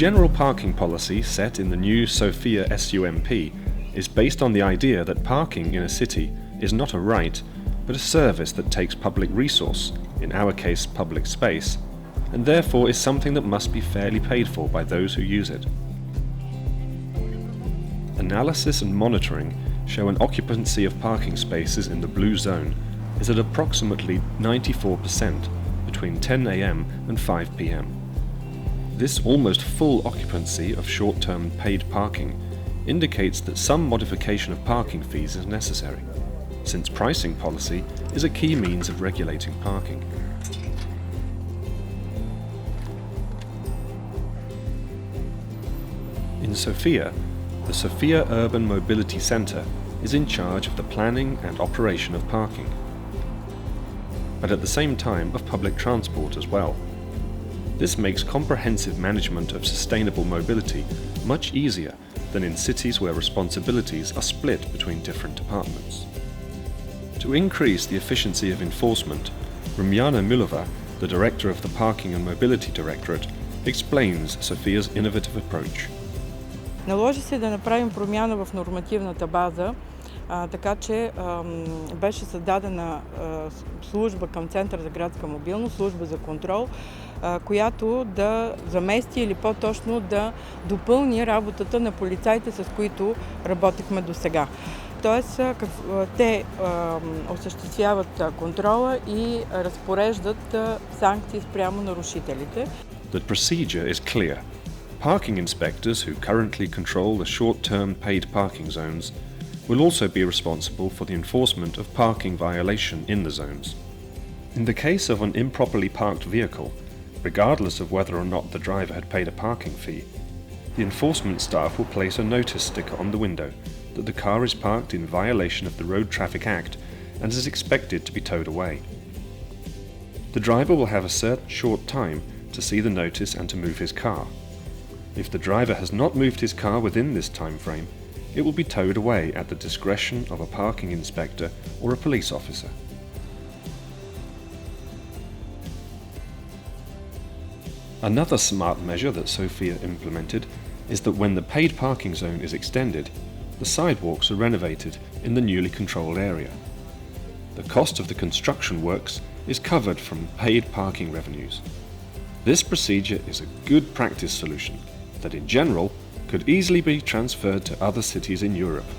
general parking policy set in the new Sofia SUMP is based on the idea that parking in a city is not a right, but a service that takes public resource, in our case public space, and therefore is something that must be fairly paid for by those who use it. Analysis and monitoring show an occupancy of parking spaces in the blue zone is at approximately 94% between 10 a.m. and 5 p.m. This almost full occupancy of short-term paid parking indicates that some modification of parking fees is necessary, since pricing policy is a key means of regulating parking. In Sofia, the Sofia Urban Mobility Center is in charge of the planning and operation of parking, but at the same time of public transport as well. This makes comprehensive management of sustainable mobility much easier than in cities where responsibilities are split between different departments. To increase the efficiency of enforcement, Rumjana Milova, the director of the Parking and Mobility Directorate, explains Sofia's innovative approach. Наложи се да направим промяна в нормативната база, така че беше създадена служба към Център за градска мобилност, служба за контрол, която да замести или по-точно да допълни работата на полицаите, с които работихме досега. Тоест, те осъществяват контрола и разпореждат санкции спрямо нарушителите. The procedure is clear. Parking inspectors who currently control the short-term paid parking zones will also be responsible for the enforcement of parking violation in the zones. In the case of an improperly parked vehicle, regardless of whether or not the driver had paid a parking fee, the enforcement staff will place a notice sticker on the window that the car is parked in violation of the Road Traffic Act and is expected to be towed away. The driver will have a certain short time to see the notice and to move his car. If the driver has not moved his car within this time frame, it will be towed away at the discretion of a parking inspector or a police officer. Another smart measure that Sofia implemented is that when the paid parking zone is extended, the sidewalks are renovated in the newly controlled area. The cost of the construction works is covered from paid parking revenues. This procedure is a good practice solution that in general could easily be transferred to other cities in Europe.